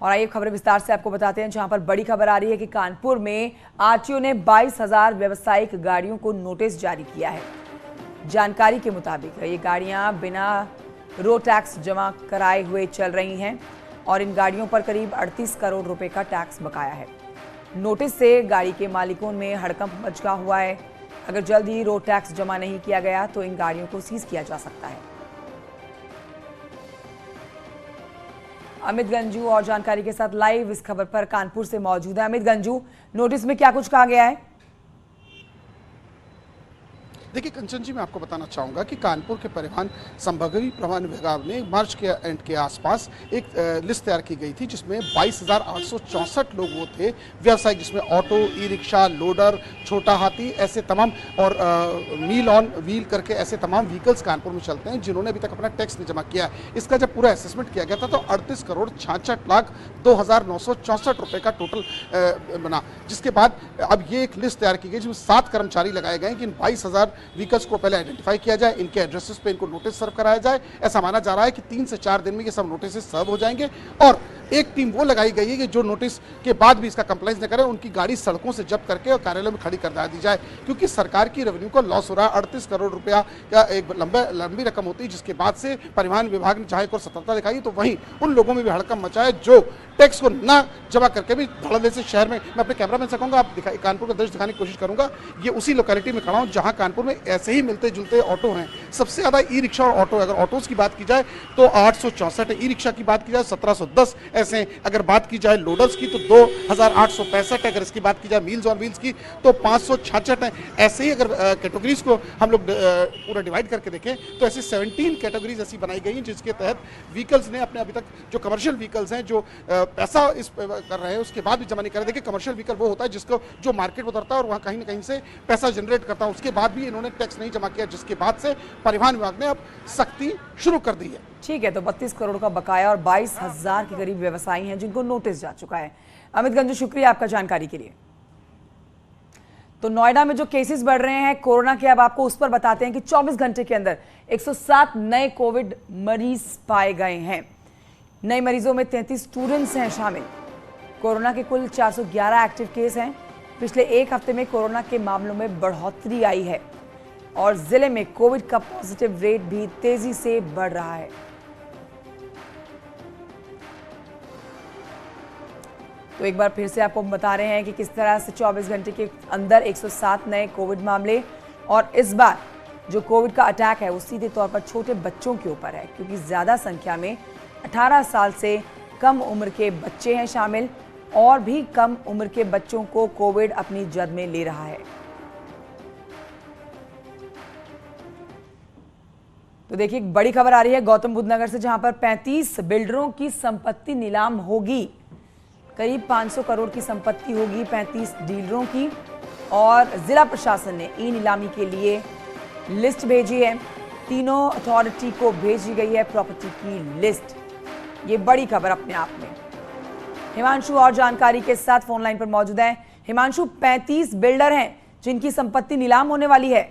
और आइए खबरें विस्तार से आपको बताते हैं, जहां पर बड़ी खबर आ रही है कि कानपुर में आरटीओ ने 22,000 व्यावसायिक गाड़ियों को नोटिस जारी किया है। जानकारी के मुताबिक ये गाड़ियां बिना रोड टैक्स जमा कराए हुए चल रही हैं और इन गाड़ियों पर करीब 38 करोड़ रुपए का टैक्स बकाया है। नोटिस से गाड़ी के मालिकों में हड़कंप मचा हुआ है। अगर जल्द ही रोड टैक्स जमा नहीं किया गया तो इन गाड़ियों को सीज किया जा सकता है। अमित गंजू और जानकारी के साथ लाइव इस खबर पर कानपुर से मौजूद है। अमित गंजू, नोटिस में क्या कुछ कहा गया है? देखिए कंचन जी, मैं आपको बताना चाहूँगा कि कानपुर के परिवहन संभागीय परिवहन विभाग ने मार्च के एंड के आसपास एक लिस्ट तैयार की गई थी, जिसमें 22,864 लोग वो थे व्यवसायिक, जिसमें ऑटो, ई रिक्शा, लोडर, छोटा हाथी, ऐसे तमाम और मील ऑन व्हील करके ऐसे तमाम व्हीकल्स कानपुर में चलते हैं जिन्होंने अभी तक अपना टैक्स नहीं जमा किया। इसका जब पूरा असेसमेंट किया गया था तो 38 करोड़ 66,02,964 रुपये का टोटल बना, जिसके बाद अब ये एक लिस्ट तैयार की गई जिसमें 7 कर्मचारी लगाए गए कि इन 22,000 व्हीकल्स को पहले आइडेंटिफाई किया जाए, इनके एड्रेसेस पे इनको नोटिस सर्व कराया जाए। ऐसा माना जा रहा है कि 3 से 4 दिन में ये सब नोटिस सर्व हो जाएंगे और एक टीम वो लगाई गई है कि जो नोटिस के बाद भी इसका कंप्लाइंस न करे, उनकी गाड़ी सड़कों से जब्त करके और कार्यालय में खड़ी कर दी जाए, क्योंकि सरकार की रेवेन्यू को लॉस हो रहा है। 38 करोड़ रुपया का एक लंबी रकम होती है, जिसके बाद से परिवहन विभाग ने चाहे को सतर्कता दिखाई तो वहीं उन लोगों में भी हड़कंप मचा है जो टैक्स को ना जमा करके भी धड़ल्ले से शहर में, मैं अपने कैमरा मैन से कहूँगा आप कानपुर का दृश्य दिखाने की कोशिश करूंगा। ये उसी लोकेलिटी में खड़ा हूँ जहाँ कानपुर में ऐसे ही मिलते जुलते ऑटो हैं। सबसे ज़्यादा ई रिक्शा और ऑटो, अगर ऑटोज़ की बात की जाए तो 864 है, ई रिक्शा की बात की जाए 1710 ऐसे हैं। अगर बात की जाए लोडर्स की तो 2,865 है। अगर इसकी बात की जाए मील्स ऑन व्हील्स की तो 566 है। ऐसे ही अगर कैटेगरीज को हम लोग पूरा डिवाइड करके देखें तो ऐसी 17 कैटेगरीज ऐसी बनाई गई हैं जिसके तहत व्हीकल्स ने अपने अभी तक जो कमर्शियल व्हीकल्स हैं जो पैसा इस कर रहे हैं उसके बाद भी जमा नहीं कर रहे। देखिए कंमर्शियल व्हीकल वो होता है जिसको जो मार्केट में उतरता है और वहाँ कहीं ना कहीं से पैसा जनरेट करता है, उसके बाद भी इन्होंने टैक्स नहीं जमा किया, जिसके बाद से परिवहन विभाग ने अब सख्ती शुरू कर दी है। ठीक है, तो 32 करोड़ का बकाया और 22,000 के करीब व्यवसायी हैं जिनको नोटिस जा चुका है। अमित गंजू, शुक्रिया आपका जानकारी के लिए। तो नोएडा में जो केसेस बढ़ रहे हैं कोरोना के, अब आपको उस पर बताते हैं कि 24 घंटे के अंदर 107 नए कोविड मरीज पाए गए हैं। नए मरीजों में 33 स्टूडेंट्स हैं शामिल। कोरोना के कुल 411 एक्टिव केस हैं। पिछले एक हफ्ते में कोरोना के मामलों में बढ़ोतरी आई है और जिले में कोविड का पॉजिटिव रेट भी तेजी से बढ़ रहा है। तो एक बार फिर से आपको बता रहे हैं कि किस तरह से 24 घंटे के अंदर 107 नए कोविड मामले, और इस बार जो कोविड का अटैक है वो सीधे तौर पर छोटे बच्चों के ऊपर है, क्योंकि ज़्यादा संख्या में 18 साल से कम उम्र के बच्चे हैं शामिल और भी कम उम्र के बच्चों को कोविड अपनी जद में ले रहा है। तो देखिए एक बड़ी खबर आ रही है गौतम बुद्ध नगर से, जहां पर 35 बिल्डरों की संपत्ति नीलाम होगी। करीब 500 करोड़ की संपत्ति होगी 35 डीलरों की, और जिला प्रशासन ने ई नीलामी के लिए लिस्ट भेजी है। तीनों अथॉरिटी को भेजी गई है प्रॉपर्टी की लिस्ट। ये बड़ी खबर अपने आप में। हिमांशु और जानकारी के साथ फोन लाइन पर मौजूद है। हिमांशु, 35 बिल्डर हैं जिनकी संपत्ति नीलाम होने वाली है।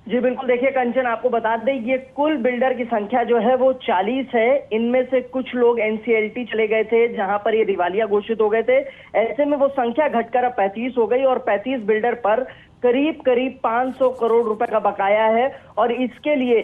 जी बिल्कुल, देखिए कंचन, आपको बता दें ये कुल बिल्डर की संख्या जो है वो 40 है। इनमें से कुछ लोग एनसीएलटी चले गए थे जहां पर ये दिवालिया घोषित हो गए थे। ऐसे में वो संख्या घटकर अब 35 हो गई और 35 बिल्डर पर करीब 500 करोड़ रुपए का बकाया है। और इसके लिए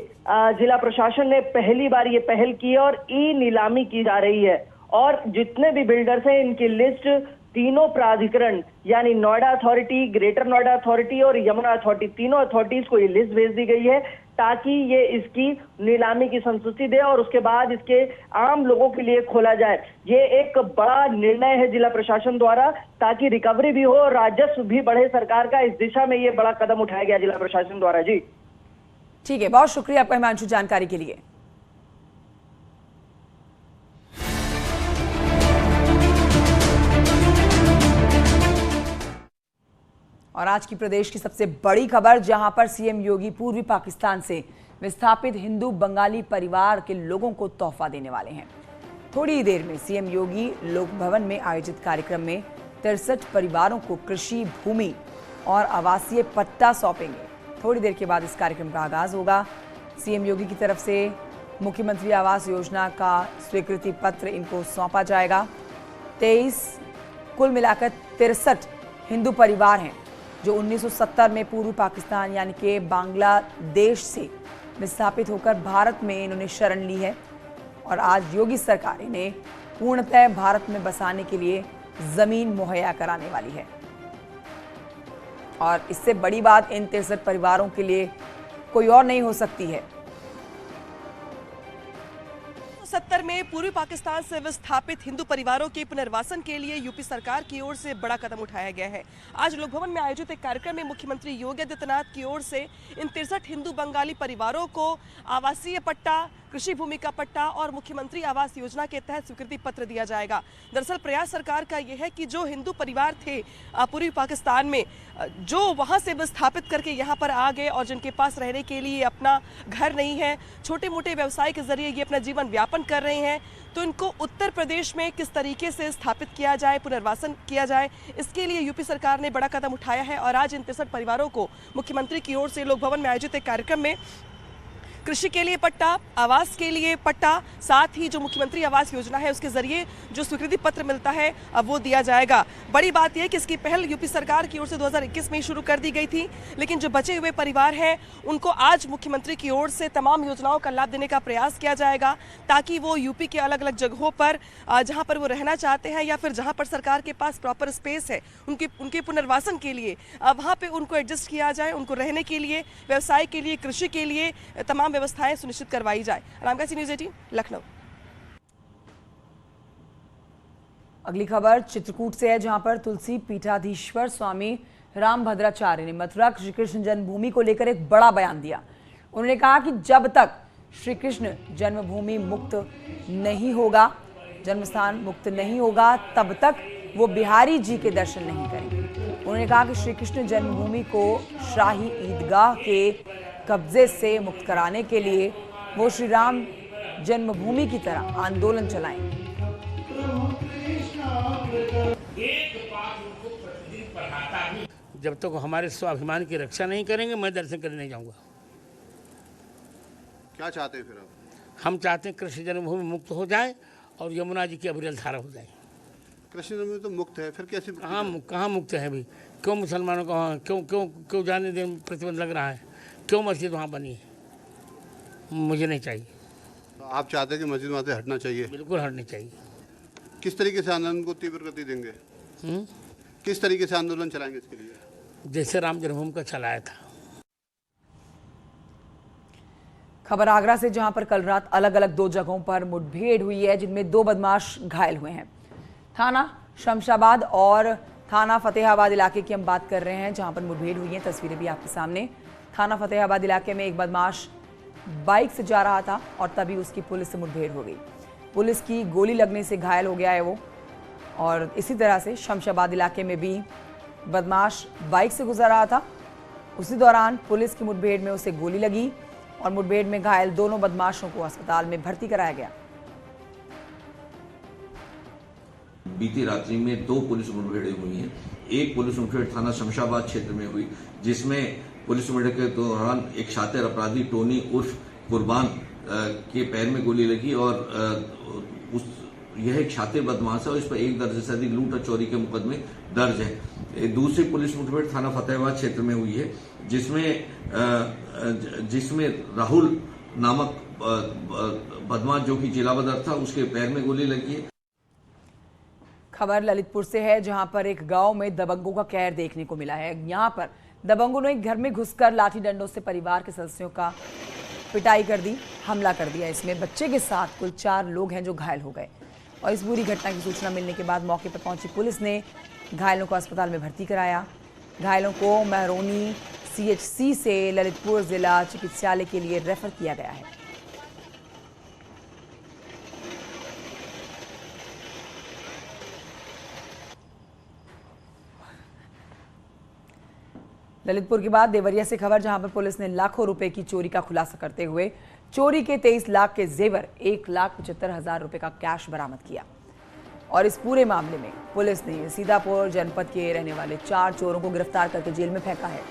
जिला प्रशासन ने पहली बार ये पहल की है और ई नीलामी की जा रही है। और जितने भी बिल्डर्स हैं इनकी लिस्ट तीनों प्राधिकरण यानी Noida authority, greater Noida authority और यमुना अथॉरिटी, तीनों अथॉरिटीज को ये लिस्ट भेज दी गई है ताकि ये इसकी नीलामी की संस्तुति दे और उसके बाद इसके आम लोगों के लिए खोला जाए। ये एक बड़ा निर्णय है जिला प्रशासन द्वारा, ताकि रिकवरी भी हो और राजस्व भी बढ़े सरकार का। इस दिशा में ये बड़ा कदम उठाया गया जिला प्रशासन द्वारा। जी ठीक है, बहुत शुक्रिया आपका हिमांशु जानकारी के लिए। और आज की प्रदेश की सबसे बड़ी खबर, जहां पर सीएम योगी पूर्वी पाकिस्तान से विस्थापित हिंदू बंगाली परिवार के लोगों को तोहफा देने वाले हैं। थोड़ी देर में सीएम योगी लोक भवन में आयोजित कार्यक्रम में 63 परिवारों को कृषि भूमि और आवासीय पट्टा सौंपेंगे। थोड़ी देर के बाद इस कार्यक्रम का आगाज होगा। सीएम योगी की तरफ से मुख्यमंत्री आवास योजना का स्वीकृति पत्र इनको सौंपा जाएगा। 23 कुल मिलाकर 63 हिंदू परिवार हैं जो 1970 में पूर्वी पाकिस्तान यानी कि बांग्लादेश से विस्थापित होकर भारत में इन्होंने शरण ली है और आज योगी सरकार इन्हें पूर्णतः भारत में बसाने के लिए जमीन मुहैया कराने वाली है। और इससे बड़ी बात इन 63 परिवारों के लिए कोई और नहीं हो सकती है। 1970 में पूर्वी पाकिस्तान से विस्थापित हिंदू परिवारों के पुनर्वासन के लिए यूपी सरकार की ओर से बड़ा कदम उठाया गया है। आज लोक भवन में आयोजित एक कार्यक्रम में मुख्यमंत्री योगी आदित्यनाथ की ओर से इन 63 हिंदू बंगाली परिवारों को आवासीय पट्टा, कृषि भूमि का पट्टा और मुख्यमंत्री आवास योजना के तहत स्वीकृति पत्र दिया जाएगा। दरअसल प्रयास सरकार का यह है कि जो हिंदू परिवार थे पूर्वी पाकिस्तान में, जो वहां से विस्थापित करके यहां पर आ गए और जिनके पास रहने के लिए अपना घर नहीं है, छोटे मोटे व्यवसाय के जरिए ये अपना जीवन व्यापन कर रहे हैं, तो इनको उत्तर प्रदेश में किस तरीके से स्थापित किया जाए, पुनर्वासन किया जाए, इसके लिए यूपी सरकार ने बड़ा कदम उठाया है। और आज इन 63 परिवारों को मुख्यमंत्री की ओर से लोक भवन में आयोजित एक कार्यक्रम में कृषि के लिए पट्टा, आवास के लिए पट्टा, साथ ही जो मुख्यमंत्री आवास योजना है उसके जरिए जो स्वीकृति पत्र मिलता है अब वो दिया जाएगा। बड़ी बात यह है कि इसकी पहल यूपी सरकार की ओर से 2021 में शुरू कर दी गई थी, लेकिन जो बचे हुए परिवार हैं उनको आज मुख्यमंत्री की ओर से तमाम योजनाओं का लाभ देने का प्रयास किया जाएगा, ताकि वो यूपी के अलग अलग जगहों पर जहाँ पर वो रहना चाहते हैं या फिर जहाँ पर सरकार के पास प्रॉपर स्पेस है उनके पुनर्वासन के लिए वहाँ पर उनको एडजस्ट किया जाए, उनको रहने के लिए, व्यवसाय के लिए, कृषि के लिए तमाम व्यवस्थाएं सुनिश्चित करवाई जाए। रामगढ़ न्यूज़ 18 लखनऊ। अगली खबर चित्रकूट से है, जहां पर तुलसी पीठाधीश्वर स्वामी रामभद्राचार्य ने मथुरा श्री कृष्ण जन्मभूमि को लेकर एक बड़ा बयान दिया। उन्होंने कहा कि जब तक श्री कृष्ण जन्मभूमि मुक्त नहीं होगा, जन्मस्थान मुक्त नहीं होगा, तब तक वो बिहारी जी के दर्शन नहीं करेंगे। उन्होंने कहा कि श्री कृष्ण जन्मभूमि को शाही ईदगाह के कब्जे से मुक्त कराने के लिए वो श्री राम जन्मभूमि की तरह आंदोलन चलाएंगे। जब तक तो हमारे स्वाभिमान की रक्षा नहीं करेंगे, मैं दर्शन करने नहीं जाऊंगा। क्या चाहते हैं फिर आप? हम चाहते हैं कृष्ण जन्मभूमि मुक्त हो जाए और यमुना जी की अविरल धारा हो जाए। कृष्ण जन्मभूमि तो मुक्त है, फिर कैसे? कहाँ मुक्त है अभी? क्यों मुसलमानों को क्यों जाने देने प्रतिबंध लग रहा है? क्यों मस्जिद वहाँ बनी है? मुझे नहीं चाहिए। तो आप चाहते हैं कि मस्जिद वहाँ से हटना चाहिए? बिल्कुल हटनी चाहिए। किस तरीके से आंदोलन को तीव्र गति देंगे? किस तरीके से आंदोलन चलाएंगे इसके लिए? जैसे राम जन्मभूमि का चलाया था। खबर आगरा से, जहां पर कल रात अलग अलग 2 जगहों पर मुठभेड़ हुई है, जिनमें 2 बदमाश घायल हुए हैं। थाना शमशाबाद और थाना फतेहाबाद इलाके की हम बात कर रहे हैं, जहां पर मुठभेड़ हुई है। तस्वीरें भी आपके सामने। थाना फतेहाबाद इलाके में एक बदमाश बाइक से जा रहा था और तभी उसकी पुलिस से मुठभेड़ हो गई। पुलिस की गोली लगने से घायल हो गया है वो। और इसी तरह से शमशाबाद इलाके में भी बदमाश बाइक से गुजर रहा था, उसी दौरान पुलिस की मुठभेड़ में उसे गोली लगी और मुठभेड़ में घायल दोनों बदमाशों को अस्पताल में भर्ती कराया गया। बीती रात्रि में 2 पुलिस मुठभेड़ें हुई हैं। एक पुलिस मुठभेड़ थाना शमशाबाद क्षेत्र में हुई, जिसमें पुलिस मुठभेड़ के दौरान एक शातिर अपराधी टोनी उर्फ कुर्बान के पैर में गोली लगी और यह एक शातिर बदमाश है और इस पर 1 दर्जन से अधिक लूट और चोरी के मुकदमे दर्ज है। दूसरी पुलिस मुठभेड़ थाना फतेहाबाद क्षेत्र में हुई है, जिसमें राहुल नामक बदमाश जो कि जिला बदर था, उसके पैर में गोली लगी है। खबर ललितपुर से है, जहां पर एक गांव में दबंगों का कहर देखने को मिला है। यहां पर दबंगों ने एक घर में घुसकर लाठी डंडों से परिवार के सदस्यों का पिटाई कर दी, हमला कर दिया। इसमें बच्चे के साथ कुल 4 लोग हैं जो घायल हो गए। और इस बुरी घटना की सूचना मिलने के बाद मौके पर पहुंची पुलिस ने घायलों को अस्पताल में भर्ती कराया। घायलों को महरौनी CHC से ललितपुर जिला चिकित्सालय के लिए रेफर किया गया है। ललितपुर के बाद देवरिया से खबर, जहां पर पुलिस ने लाखों रुपए की चोरी का खुलासा करते हुए चोरी के 23 लाख के जेवर 1,75,000 रुपए का कैश बरामद किया। और इस पूरे मामले में पुलिस ने सीतापुर जनपद के रहने वाले 4 चोरों को गिरफ्तार करके जेल में फेंका है।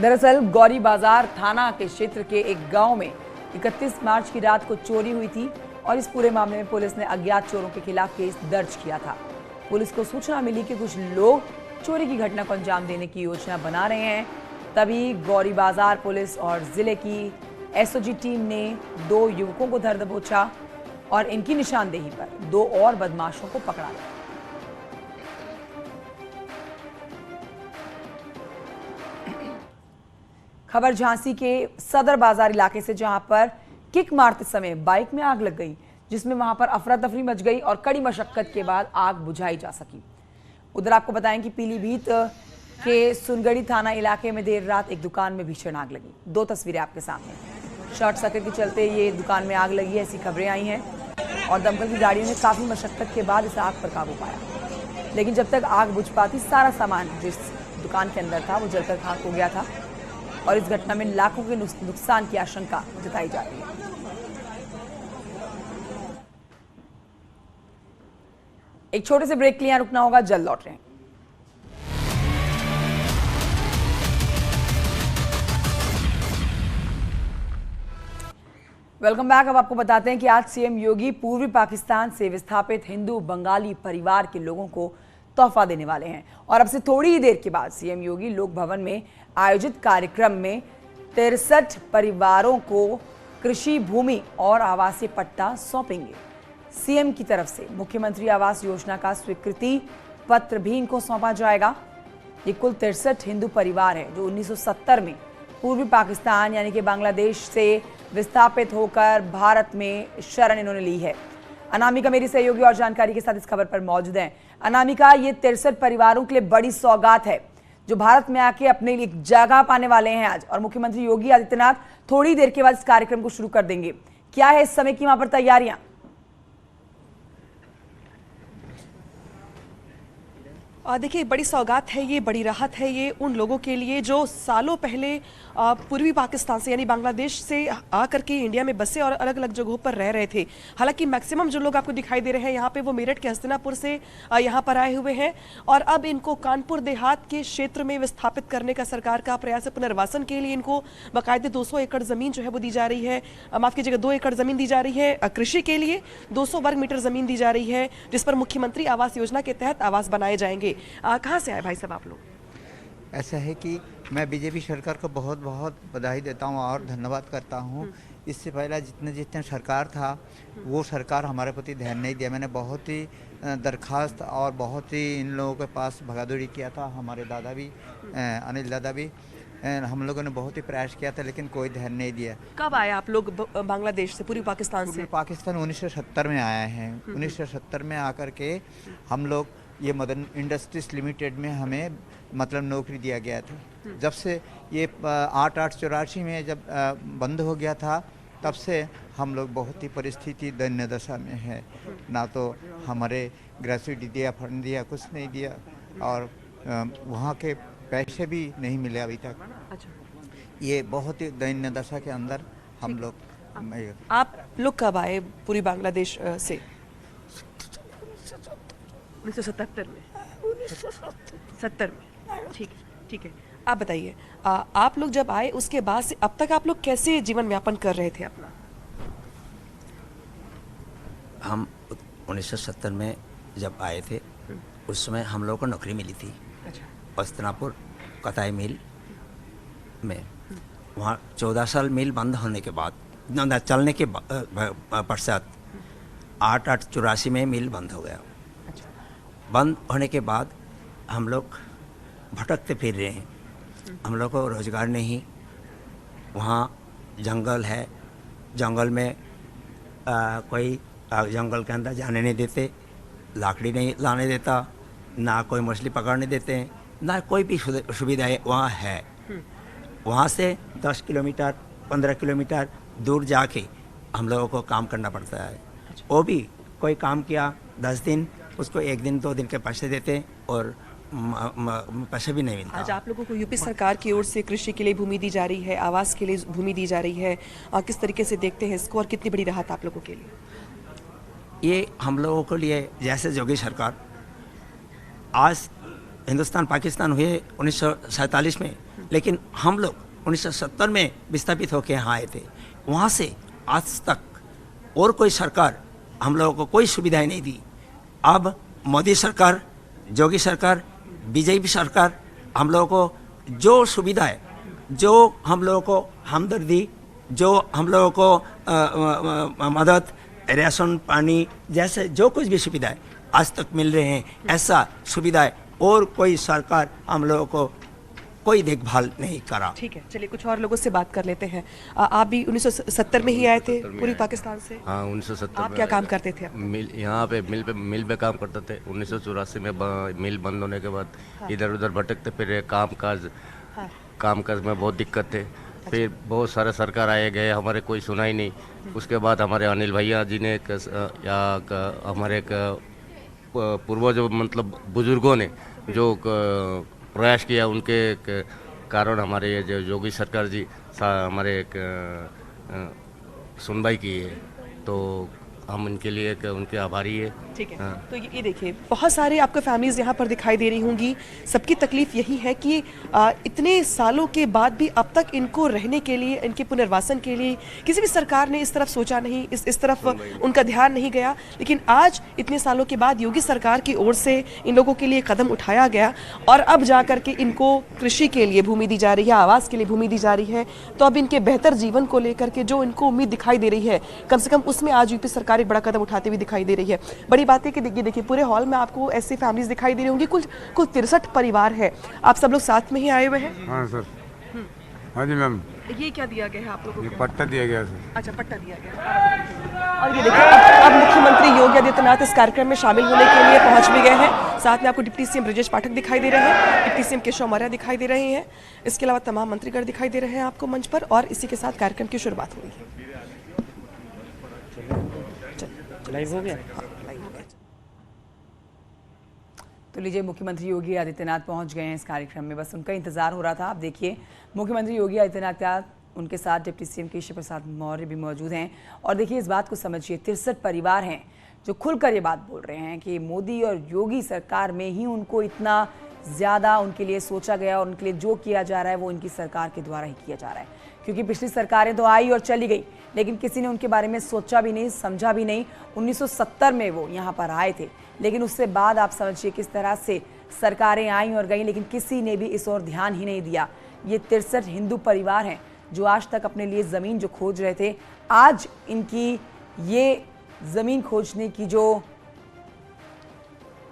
दरअसल गौरी बाजार थाना के क्षेत्र के एक गांव में 31 मार्च की रात को चोरी हुई थी और इस पूरे मामले में पुलिस ने अज्ञात चोरों के खिलाफ केस दर्ज किया था। पुलिस को सूचना मिली कि कुछ लोग चोरी की घटना को अंजाम देने की योजना बना रहे हैं। तभी गौरी बाजार पुलिस और जिले की एसओजी टीम ने 2 युवकों को धर दबोचा और इनकी निशानदेही पर 2 और बदमाशों को पकड़ा गया। खबर झांसी के सदर बाजार इलाके से, जहां पर किक मारते समय बाइक में आग लग गई, जिसमें वहां पर अफरा तफरी मच गई और कड़ी मशक्कत के बाद आग बुझाई जा सकी। उधर आपको बताएं कि पीलीभीत के सुनगढ़ी थाना इलाके में देर रात एक दुकान में भीषण आग लगी। 2 तस्वीरें आपके सामने। शॉर्ट सर्किट के चलते ये दुकान में आग लगी है, ऐसी खबरें आई हैं और दमकल की गाड़ियों ने काफी मशक्कत के बाद इस आग पर काबू पाया। लेकिन जब तक आग बुझ पाती, सारा सामान जिस दुकान के अंदर था वो जलकर खाक हो गया था और इस घटना में लाखों के नुकसान की आशंका जताई जा रही है। एक छोटे से ब्रेक के लिए रुकना होगा, जल्द लौट रहे हैं। Welcome back. अब आपको बताते हैं कि आज सीएम योगी पूर्वी पाकिस्तान से विस्थापित हिंदू बंगाली परिवार के लोगों को तोहफा देने वाले हैं और अब से थोड़ी ही देर के बाद सीएम योगी लोक भवन में आयोजित कार्यक्रम में 63 परिवारों को कृषि भूमि और आवासीय पट्टा सौंपेंगे। सीएम की तरफ से मुख्यमंत्री आवास योजना का स्वीकृति पत्र भी इनको सौंपा जाएगा। ये कुल 63 हिंदू परिवार है जो 1970 में पूर्वी पाकिस्तान यानी कि बांग्लादेश से विस्थापित होकर भारत में शरण इन्होंने ली है। अनामिका मेरी सहयोगी और जानकारी के साथ इस खबर पर मौजूद हैं। अनामिका, ये 63 परिवारों के लिए बड़ी सौगात है जो भारत में आके अपने लिए जगह पाने वाले हैं आज, और मुख्यमंत्री योगी आदित्यनाथ थोड़ी देर के बाद इस कार्यक्रम को शुरू कर देंगे। क्या है इस समय की वहां पर तैयारियां? देखिए, बड़ी सौगात है ये, बड़ी राहत है ये उन लोगों के लिए जो सालों पहले पूर्वी पाकिस्तान से यानी बांग्लादेश से आकर के इंडिया में बसे और अलग अलग जगहों पर रह रहे थे। हालांकि मैक्सिमम जो लोग आपको दिखाई दे रहे हैं यहाँ पे वो मेरठ के हस्तिनापुर से यहाँ पर आए हुए हैं और अब इनको कानपुर देहात के क्षेत्र में विस्थापित करने का सरकार का प्रयास है। पुनर्वासन के लिए इनको बाकायदे 200 एकड़ जमीन जो है वो दी जा रही है, माफ कीजिएगा 2 एकड़ जमीन दी जा रही है। कृषि के लिए 200 वर्ग मीटर जमीन दी जा रही है जिस पर मुख्यमंत्री आवास योजना के तहत आवास बनाए जाएंगे। कहाँ से आए भाई साहब आप लोग? ऐसा है कि मैं बीजेपी सरकार को बहुत बहुत बधाई देता हूँ और धन्यवाद करता हूँ। इससे पहले जितने सरकार था वो सरकार हमारे प्रति ध्यान नहीं दिया। मैंने बहुत ही दरखास्त और बहुत ही इन लोगों के पास भगादौड़ी किया था। हमारे दादा भी, अनिल दादा भी, हम लोगों ने बहुत ही प्रयास किया था लेकिन कोई ध्यान नहीं दिया। कब आए आप लोग बांग्लादेश से, पूर्वी पाकिस्तान से? पाकिस्तान 1970 में आए हैं। 1970 में आकर के हम लोग ये मदन इंडस्ट्रीज लिमिटेड में हमें मतलब नौकरी दिया गया था। जब से ये 8884 में जब बंद हो गया था तब से हम लोग बहुत ही परिस्थिति दयनीय दशा में है। ना तो हमारे ग्रेजुएटी दिया, फंड दिया, कुछ नहीं दिया और वहाँ के पैसे भी नहीं मिले अभी तक। अच्छा। ये बहुत ही दयनीय दशा के अंदर हम लोग। आप लोग कब आए पूरी बांग्लादेश से? 1977 में। 1970 में। ठीक है। आप बताइए, आप लोग जब आए उसके बाद से अब तक आप लोग कैसे जीवन यापन कर रहे थे अपना? हम 1970 में जब आए थे उस समय हम लोगों को नौकरी मिली थी। अच्छा। हस्तिनापुर कताई मिल में। वहाँ 14 साल मिल बंद होने के बाद चलने के पश्चात 8884 में मिल बंद हो गया। बंद होने के बाद हम लोग भटकते फिर रहे हैं। हम लोग को रोज़गार नहीं। वहाँ जंगल है, जंगल में कोई जंगल के अंदर जाने नहीं देते, लाकड़ी नहीं लाने देता, ना कोई मछली पकड़ने देते हैं, ना कोई भी सुविधाएं वहाँ है। वहाँ से 10 किलोमीटर 15 किलोमीटर दूर जाके हम लोगों को काम करना पड़ता है। वो भी कोई काम किया 10 दिन, उसको 1 दिन 2 दिन के पैसे देते और पैसे भी नहीं मिलता। आज आप लोगों को यूपी सरकार की ओर से कृषि के लिए भूमि दी जा रही है, आवास के लिए भूमि दी जा रही है, किस तरीके से देखते हैं इसको और कितनी बड़ी राहत आप लोगों के लिए? ये हम लोगों के लिए, जैसे योगी सरकार आज हिंदुस्तान पाकिस्तान हुए 1947 में, लेकिन हम लोग 1970 में विस्थापित होकर यहाँ आए थे। वहाँ से आज तक और कोई सरकार हम लोगों को कोई सुविधाएं नहीं दी। अब मोदी सरकार, योगी सरकार, बीजेपी सरकार हम लोगों को जो सुविधाएं, जो हम लोगों को हमदर्दी, जो हम लोगों को मदद, राशन पानी जैसे जो कुछ भी सुविधाएं आज तक मिल रहे हैं, ऐसा सुविधाएं और कोई सरकार हम लोगों को कोई देखभाल नहीं करा। ठीक है, चलिए कुछ और लोगों से बात कर लेते हैं। आप भी 1970 में ही आए थे पूर्वी पाकिस्तान से? हाँ, 1970 आप में। क्या काम करते थे? मिल, यहाँ पे मिल पे काम करते थे। 1984 में मिल बंद होने के बाद इधर उधर भटकते फिर कामकाज में बहुत दिक्कत थे। फिर बहुत सारे सरकार आए गए, हमारे कोई सुना ही नहीं। उसके बाद हमारे अनिल भैया जी ने हमारे पूर्वज मतलब बुजुर्गों ने जो प्रयास किया, उनके कारण हमारे ये जो योगी सरकार जी हमारे सुनवाई की है, तो हम उनके लिए उनके आभारी है। ठीक है। तो ये देखिए, बहुत सारे आपको फैमिलीज यहाँ पर दिखाई दे रही होंगी। सबकी तकलीफ यही है कि इतने सालों के बाद भी अब तक इनको रहने के लिए, इनके पुनर्वासन के लिए किसी भी सरकार ने इस तरफ सोचा नहीं, इस तरफ उनका ध्यान नहीं गया। लेकिन आज इतने सालों के बाद योगी सरकार की ओर से इन लोगों के लिए कदम उठाया गया और अब जा करके इनको कृषि के लिए भूमि दी जा रही है, आवास के लिए भूमि दी जा रही है। तो अब इनके बेहतर जीवन को लेकर के जो इनको उम्मीद दिखाई दे रही है, कम से कम उसमें आज यूपी सरकार एक बड़ा कदम उठाते हुए दिखाई दे रही है। बड़ी बात है कि देखिए पूरे हॉल में आपको ऐसी फैमिलीज दिखाई दे रही होंगी। कुल 63 परिवार है। आप सब लोग साथ में ही आए हुए हैं? हाँ सर। हाँ जी मैम। ये क्या दिया गया है आप लोगों को? ये पट्टा दिया गया सर। अच्छा, पट्टा दिया गया। और ये देखिए, अब मुख्यमंत्री योगी आदित्यनाथ इस कार्यक्रम में शामिल होने के लिए पहुंच भी गए हैं। साथ में आपको डिप्टी सीएम ब्रजेश पाठक दिखाई दे रहे हैं, डिप्टी सीएम केशव मौर्य दिखाई दे रहे हैं। इसके अलावा तमाम मंत्रीगण दिखाई दे रहे हैं आपको मंच पर, और इसी के साथ कार्यक्रम की शुरुआत हुई है। लाइव हो गया? तो लीजिए, मुख्यमंत्री योगी आदित्यनाथ पहुंच गए हैं इस कार्यक्रम में। बस उनका इंतजार हो रहा था। आप देखिए, मुख्यमंत्री योगी आदित्यनाथ, उनके साथ डिप्टी सीएम केशव प्रसाद मौर्य भी मौजूद हैं। और देखिए, इस बात को समझिए, 63 परिवार हैं जो खुलकर ये बात बोल रहे हैं कि मोदी और योगी सरकार में ही उनको इतना ज़्यादा उनके लिए सोचा गया और उनके लिए जो किया जा रहा है वो इनकी सरकार के द्वारा ही किया जा रहा है। क्योंकि पिछली सरकारें तो आई और चली गई, लेकिन किसी ने उनके बारे में सोचा भी नहीं, समझा भी नहीं। 1970 में वो यहाँ पर आए थे, लेकिन उससे बाद आप समझिए किस तरह से सरकारें आई और गई, लेकिन किसी ने भी इस ओर ध्यान ही नहीं दिया। ये 63 हिंदू परिवार हैं जो आज तक अपने लिए ज़मीन जो खोज रहे थे, आज इनकी ये ज़मीन खोजने की जो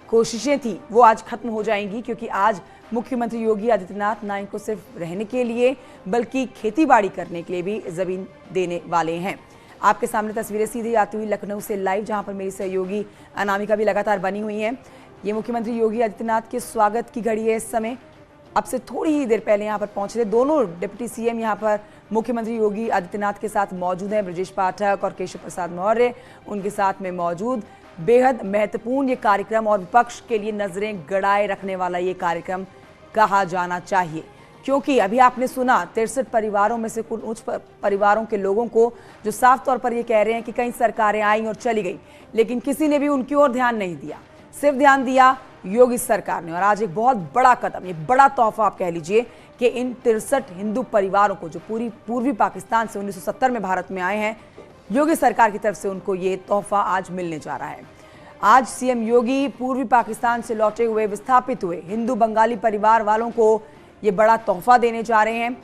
कोशिशें थी वो आज खत्म हो जाएंगी। क्योंकि आज मुख्यमंत्री योगी आदित्यनाथ ना इनको सिर्फ रहने के लिए बल्कि खेतीबाड़ी करने के लिए भी ज़मीन देने वाले हैं। आपके सामने तस्वीरें सीधी आती हुई लखनऊ से लाइव, जहां पर मेरी सहयोगी अनामिका भी लगातार बनी हुई हैं। ये मुख्यमंत्री योगी आदित्यनाथ के स्वागत की घड़ी है इस समय। अब से थोड़ी ही देर पहले यहाँ पर पहुंच रहे दोनों डिप्टी सीएम यहाँ पर मुख्यमंत्री योगी आदित्यनाथ के साथ मौजूद हैं। ब्रजेश पाठक और केशव प्रसाद मौर्य उनके साथ में मौजूद। बेहद महत्वपूर्ण ये कार्यक्रम और विपक्ष के लिए नजरें गड़ाए रखने वाला ये कार्यक्रम कहा जाना चाहिए, क्योंकि अभी आपने सुना 63 परिवारों में से कुछ उच्च परिवारों के लोगों को जो साफ तौर पर ये कह रहे हैं कि कई सरकारें आई और चली गई, लेकिन किसी ने भी उनकी ओर ध्यान नहीं दिया। सिर्फ ध्यान दिया योगी सरकार ने। और आज एक बहुत बड़ा कदम, ये बड़ा तोहफा आप कह लीजिए कि इन 63 हिंदू परिवारों को जो पूर्वी पाकिस्तान से 1970 में भारत में आए हैं, योगी सरकार की तरफ से उनको ये तोहफा आज मिलने जा रहा है। आज सीएम योगी पूर्वी पाकिस्तान से लौटे हुए विस्थापित हुए हिंदू बंगाली परिवार वालों को ये बड़ा तोहफा देने जा रहे हैं।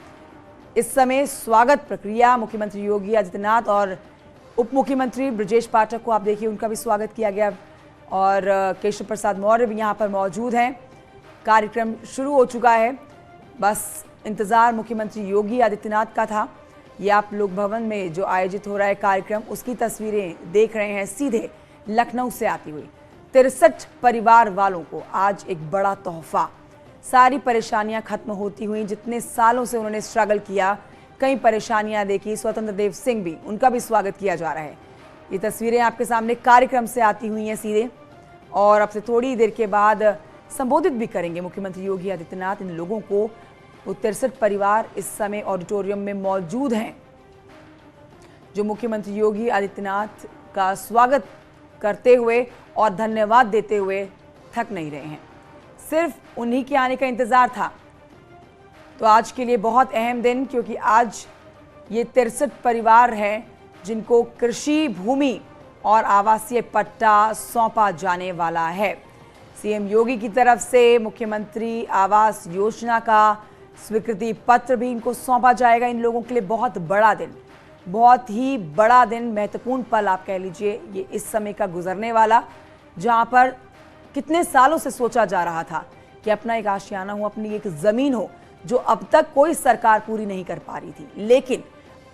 इस समय स्वागत प्रक्रिया मुख्यमंत्री योगी आदित्यनाथ और उप मुख्यमंत्री ब्रजेश पाठक को आप देखिए, उनका भी स्वागत किया गया और केशव प्रसाद मौर्य भी यहाँ पर मौजूद हैं। कार्यक्रम शुरू हो चुका है, बस इंतज़ार मुख्यमंत्री योगी आदित्यनाथ का था। ये आप लोक भवन में जो आयोजित हो रहा है कार्यक्रम, उसकी तस्वीरें देख रहे हैं सीधे लखनऊ से आती हुई। 63 परिवार वालों को आज एक बड़ा तोहफा, सारी परेशानियां खत्म होती हुई, जितने सालों से उन्होंने स्ट्रगल किया, कई परेशानियां देखी। स्वतंत्र देव सिंह भी, उनका भी स्वागत किया जा रहा है। ये तस्वीरें आपके सामने कार्यक्रम से आती हुई हैं सीधे, और अब से थोड़ी देर के बाद संबोधित भी करेंगे मुख्यमंत्री योगी आदित्यनाथ इन लोगों को। वो 63 परिवार इस समय ऑडिटोरियम में मौजूद हैं जो मुख्यमंत्री योगी आदित्यनाथ का स्वागत करते हुए और धन्यवाद देते हुए थक नहीं रहे हैं। सिर्फ उन्हीं के आने का इंतजार था। तो आज के लिए बहुत अहम दिन, क्योंकि आज ये 63 परिवार हैं जिनको कृषि भूमि और आवासीय पट्टा सौंपा जाने वाला है। सीएम योगी की तरफ से मुख्यमंत्री आवास योजना का स्वीकृति पत्र भी इनको सौंपा जाएगा। इन लोगों के लिए बहुत बड़ा दिन, बहुत ही बड़ा दिन, महत्वपूर्ण पल आप कह लीजिए ये इस समय का गुजरने वाला, जहां पर कितने सालों से सोचा जा रहा था कि अपना एक आशियाना हो, अपनी एक जमीन हो, जो अब तक कोई सरकार पूरी नहीं कर पा रही थी। लेकिन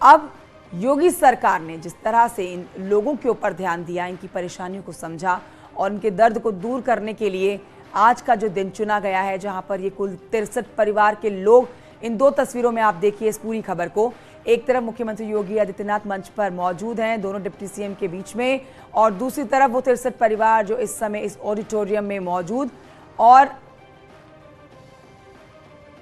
अब योगी सरकार ने जिस तरह से इन लोगों के ऊपर ध्यान दिया, इनकी परेशानियों को समझा और उनके दर्द को दूर करने के लिए आज का जो दिन चुना गया है, जहां पर ये कुल 63 परिवार के लोग, इन दो तस्वीरों में आप देखिए इस पूरी खबर को। एक तरफ मुख्यमंत्री योगी आदित्यनाथ मंच पर मौजूद हैं, दोनों डिप्टी सीएम के बीच में, और दूसरी तरफ वो 63 परिवार जो इस समय इस ऑडिटोरियम में मौजूद, और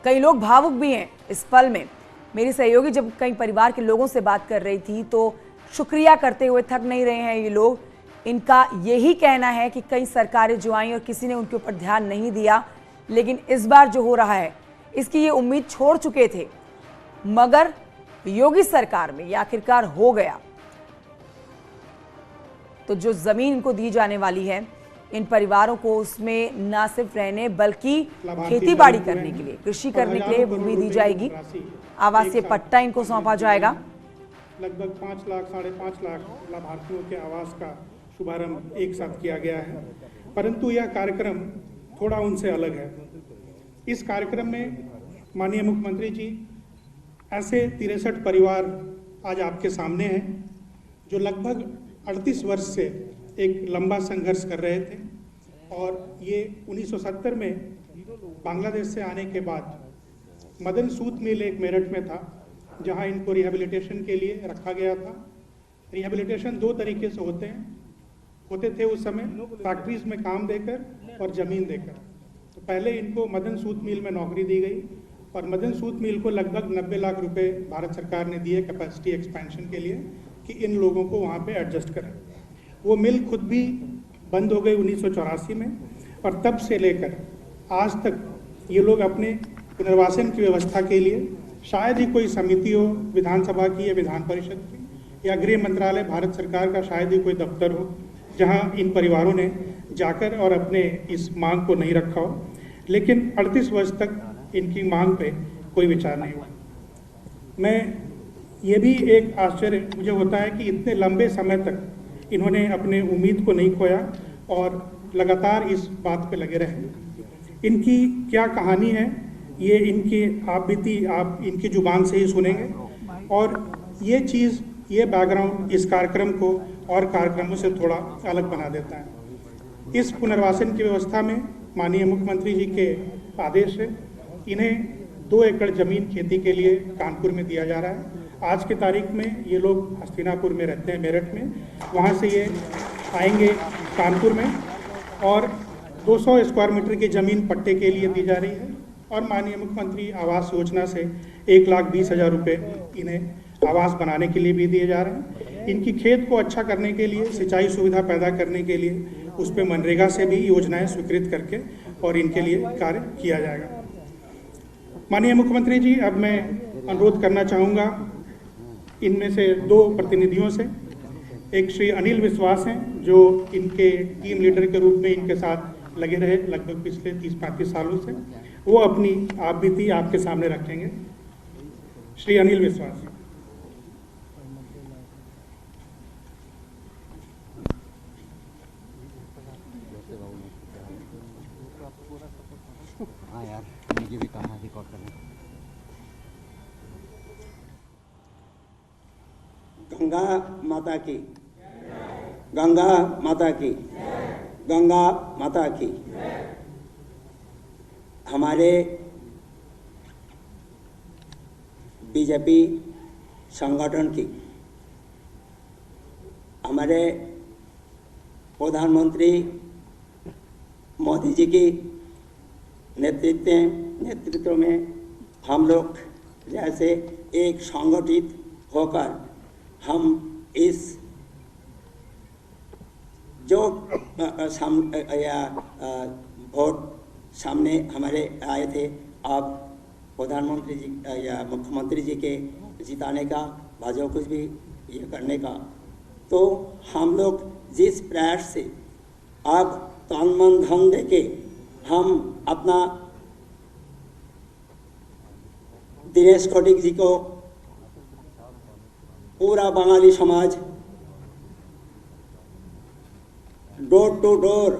कई लोग भावुक भी हैं इस पल में। मेरी सहयोगी जब कई परिवार के लोगों से बात कर रही थी तो शुक्रिया करते हुए थक नहीं रहे हैं ये लोग। इनका यही कहना है कि कई सरकारें जो आई और किसी ने उनके ऊपर ध्यान नहीं दिया, लेकिन इस बार जो हो रहा है इसकी ये उम्मीद छोड़ चुके थे, मगर योगी सरकार में ये आखिरकार हो गया। तो जो जमीन इनको दी जाने वाली है इन परिवारों को, उसमें न सिर्फ रहने बल्कि खेती बाड़ी करने के लिए, कृषि करने के लिए भूमि दी जाएगी। आवासीय पट्टा इनको सौंपा जाएगा। लगभग 5 लाख 5.5 लाख लाभार्थियों के आवास का शुभारंभ एक साथ किया गया है, परंतु यह कार्यक्रम थोड़ा उनसे अलग है। इस कार्यक्रम में माननीय मुख्यमंत्री जी ऐसे 63 परिवार आज आपके सामने हैं जो लगभग 38 वर्ष से एक लंबा संघर्ष कर रहे थे, और ये 1970 में बांग्लादेश से आने के बाद मदन सूत मिल एक मेरठ में था, जहां इनको रिहेबिलिटेशन के लिए रखा गया था। रिहेबिलिटेशन 2 तरीके से होते थे उस समय, फैक्ट्रीज में काम देकर और ज़मीन देकर। तो पहले इनको मदन सूत मिल में नौकरी दी गई, और मदन सूत मिल को लगभग 90 लाख रुपए भारत सरकार ने दिए कैपेसिटी एक्सपेंशन के लिए कि इन लोगों को वहाँ पे एडजस्ट करें। वो मिल खुद भी बंद हो गई 1984 में, और तब से लेकर आज तक ये लोग अपने पुनर्वासन की व्यवस्था के लिए शायद ही कोई समिति हो, विधानसभा की या विधान परिषद की या गृह मंत्रालय भारत सरकार का शायद ही कोई दफ्तर हो, जहां इन परिवारों ने जाकर और अपने इस मांग को नहीं रखा हो। लेकिन 38 वर्ष तक इनकी मांग पे कोई विचार नहीं हुआ। मैं ये भी एक आश्चर्य मुझे होता है कि इतने लंबे समय तक इन्होंने अपने उम्मीद को नहीं खोया और लगातार इस बात पे लगे रहे। इनकी क्या कहानी है ये इनकी आप बीती आप इनकी जुबान से ही सुनेंगे, और ये चीज़, ये बैकग्राउंड इस कार्यक्रम को और कार्यक्रमों से थोड़ा अलग बना देता है। इस पुनर्वासन की व्यवस्था में माननीय मुख्यमंत्री जी के आदेश से इन्हें 2 एकड़ ज़मीन खेती के लिए कानपुर में दिया जा रहा है। आज की तारीख में ये लोग हस्तिनापुर में रहते हैं, मेरठ में, वहाँ से ये आएंगे कानपुर में, और 200 स्क्वायर मीटर की ज़मीन पट्टे के लिए दी जा रही है, और माननीय मुख्यमंत्री आवास योजना से 1,20,000 रुपये इन्हें आवास बनाने के लिए भी दिए जा रहे हैं। इनकी खेत को अच्छा करने के लिए, सिंचाई सुविधा पैदा करने के लिए उस पर मनरेगा से भी योजनाएं स्वीकृत करके और इनके लिए कार्य किया जाएगा। माननीय मुख्यमंत्री जी, अब मैं अनुरोध करना चाहूँगा इनमें से 2 प्रतिनिधियों से। एक श्री अनिल विश्वास हैं जो इनके टीम लीडर के रूप में इनके साथ लगे रहे लगभग पिछले 30-35 सालों से, वो अपनी आप बीती आपके सामने रखेंगे। श्री अनिल विश्वास। हाँ यार, मुझे भी कहा रिकॉर्ड करना। गंगा माता की, गंगा माता की, गंगा माता की। हमारे बीजेपी संगठन की, हमारे प्रधानमंत्री मोदी जी की नेतृत्व में हम लोग जैसे एक संगठित होकर हम इस जो वोट सामने हमारे आए थे, आप प्रधानमंत्री जी या मुख्यमंत्री जी के जिताने का, भाजपा कुछ भी ये करने का, तो हम लोग जिस प्रयास से अब तन मन धन देके हम अपना दिनेश कोटिक जी को पूरा बंगाली समाज डोर टू डोर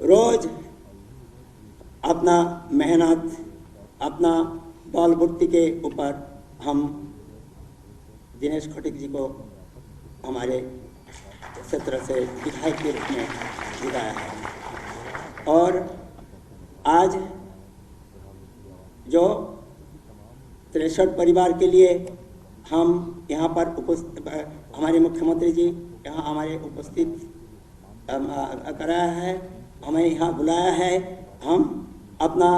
रोज अपना मेहनत अपना बल बुद्धि के ऊपर हम दिनेश कोटिक जी को हमारे क्षेत्र से विधायक के रूप में जिताया है। और आज जो 63 परिवार के लिए हम यहाँ पर उपस्थित, हमारे मुख्यमंत्री जी यहाँ हमारे उपस्थित कराया है, हमें यहाँ बुलाया है, हम अपना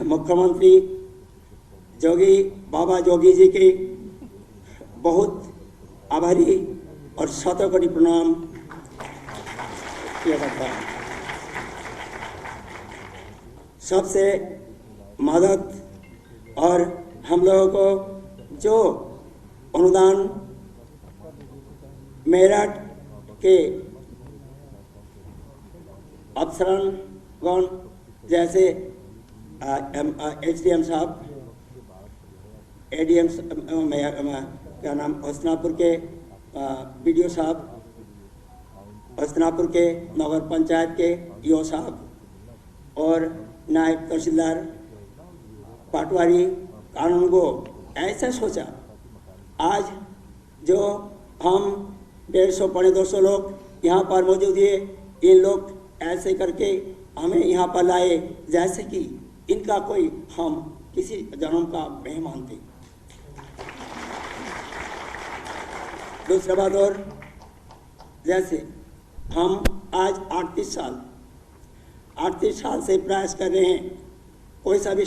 मुख्यमंत्री बाबा जोगी जी की बहुत आभारी और शतकोटि प्रणाम किया करता है। सबसे मदद और हम लोगों को जो अनुदान मेरठ के अफसरानगण जैसे HDM साहब, ADM क्या नाम, हस्तिनापुर के BDO साहब, हस्तिनापुर के नगर पंचायत के EO साहब और नायब तहसीलदार पाटवारी कानून को ऐसा सोचा, आज जो हम 150 पौने 200 लोग यहाँ पर मौजूद है, इन लोग ऐसे करके हमें यहाँ पर लाए जैसे कि इनका कोई हम किसी जन्म का मेहमान थे। दूसरा बात और, जैसे हम आज 38 साल से प्रयास कर रहे हैं, कोई सा भी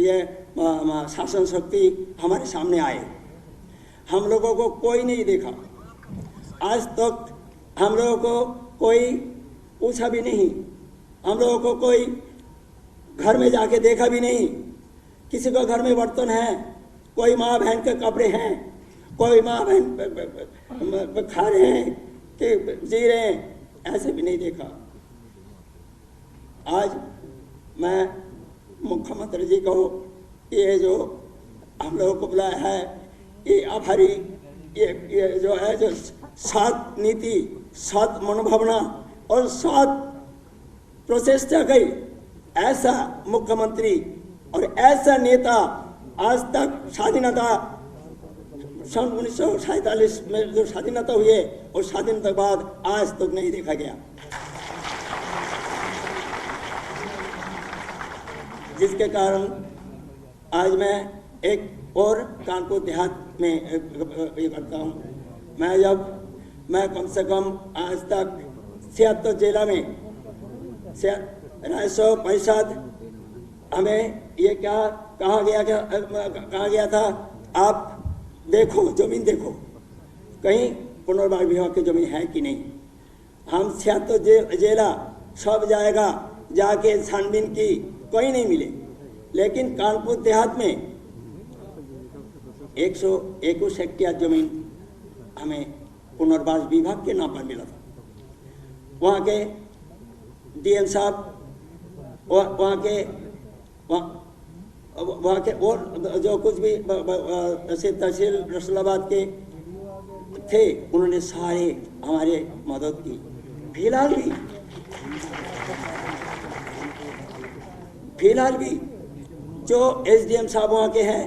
ये शासन शक्ति हमारे सामने आए, हम लोगों को कोई नहीं देखा। आज तक हम लोगों को कोई पूछा भी नहीं, हम लोगों को कोई घर में जाके देखा भी नहीं। किसी को घर में बर्तन है, कोई माँ बहन के कपड़े हैं, कोई माँ बहन खा रहे हैं कि जी रहे हैं, ऐसे भी नहीं देखा। आज मैं मुख्यमंत्री जी को ये जो हम लोगों को बुलाया है, ये आभारी, ये जो है जो 7 नीति, 7 मनोभावना और 7 प्रचेष्टा गई, ऐसा मुख्यमंत्री और ऐसा नेता आज तक स्वाधीनता सन 1947 में जो स्वाधीनता हुई है और स्वाधीनता के बाद आज तक नहीं देखा गया। जिसके कारण आज मैं एक और कानपुर देहात में ये करता हूँ। मैं कम से कम आज तक 76 जिला में 965 हमें ये क्या कहा गया था, आप देखो जमीन देखो कहीं पुनर्वास विभाग की जमीन है कि नहीं। हम 76 जिला सब जाएगा, जाके छानबीन की, कोई नहीं मिले। लेकिन कानपुर देहात में 121 हेक्टेयर जमीन हमें पुनर्वास विभाग के नाम पर मिला था। वहाँ के DM साहब, वहाँ के और जो कुछ भी तहसील रसूलाबाद के थे, उन्होंने सारे हमारे मदद की। फिलहाल भी जो SDM साहब वहाँ के हैं,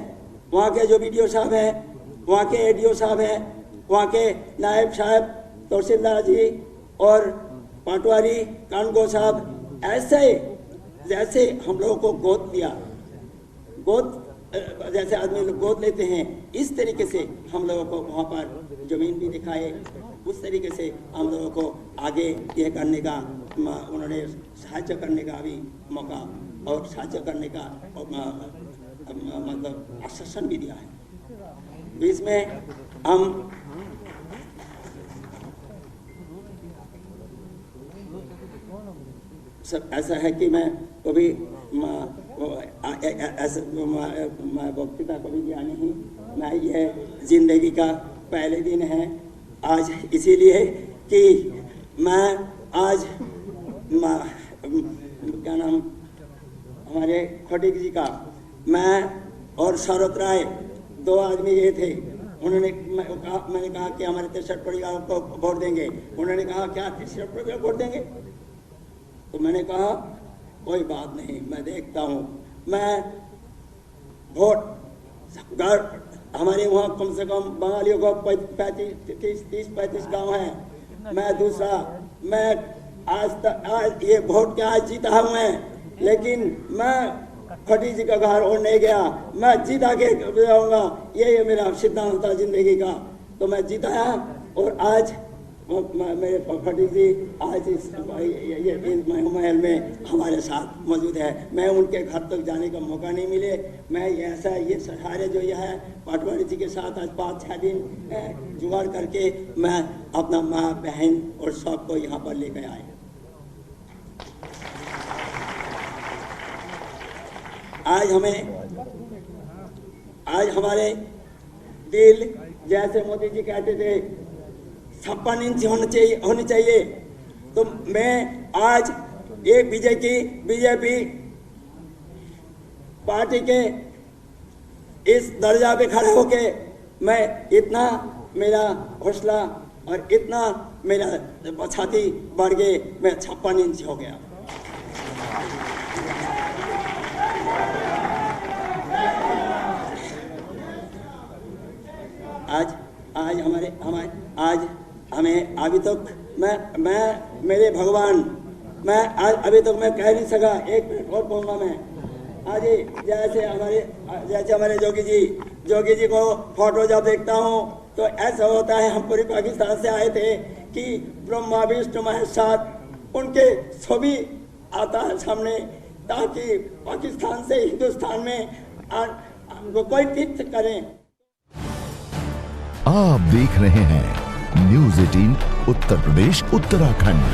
वहाँ के जो BDO साहब हैं, वहाँ के ADO साहब हैं, वहाँ के नायब साहब, तहसीलदार जी और पाटवारी कानगो साहब, ऐसे जैसे हम लोगों को गोद लिया, जैसे आदमी लोग गोद लेते हैं, इस तरीके से हम लोगों को वहाँ पर जमीन भी दिखाए। उस तरीके से हम लोगों को आगे ये करने का उन्होंने सहायता करने का भी मौका और सहायता करने का मतलब आश्वासन भी दिया है। इसमें हम सब ऐसा है कि मैं कभी ऐसा मैं वक्तृता कभी दिया नहीं, मैं ये ज़िंदगी का पहले दिन है आज, इसीलिए कि मैं आज क्या नाम हमारे खटीक जी का, मैं और शरद राय 2 आदमी गए थे। मैंने कहा कि हमारे 63 परिवार को वोट देंगे। उन्होंने कहा क्या 63 परिवार वोट देंगे? तो मैंने कहा कोई बात नहीं, मैं देखता हूँ। मैं वोट हमारे वहाँ कम से कम बंगालियों को 30-35 गांव है। मैं दूसरा, मैं आज ये वोट क्या आज जीता हूँ मैं, लेकिन मैं खटी जी का घर और नहीं गया, मैं जीता के जाऊँगा। ये मेरा सिद्धांत था जिंदगी का। तो मैं जीताया और आज मेरे खटी जी आज इस महल में हमारे साथ मौजूद है। मैं उनके घर तक जाने का मौका नहीं मिले। मैं ऐसा ये सारे जो यह है पाटवारी जी के साथ आज 5-6 दिन जुगाड़ करके मैं अपना माँ बहन और सबको यहाँ पर लेकर आए। आज हमारे दिल जैसे मोदी जी कहते थे 56 इंच होनी चाहिए। तो मैं आज ये बीजेपी पार्टी के इस दर्जा पे खड़ा होके मैं इतना मेरा हौसला और इतना मेरा छाती बढ़ गए, मैं 56 इंच हो गया। आज हमें अभी तक मैं मेरे भगवान, मैं आज अभी तक मैं कह नहीं सका। 1 मिनट और कहूँगा मैं। आज जैसे हमारे जोगी जी को फोटो जब देखता हूँ तो ऐसा होता है हम पूरे पाकिस्तान से आए थे कि ब्रह्मा विष्णु महेश साथ उनके छवि आता है सामने, ताकि पाकिस्तान से हिंदुस्तान में कोई तीर्थ करें। आप देख रहे हैं न्यूज़ 18 उत्तर प्रदेश उत्तराखंड।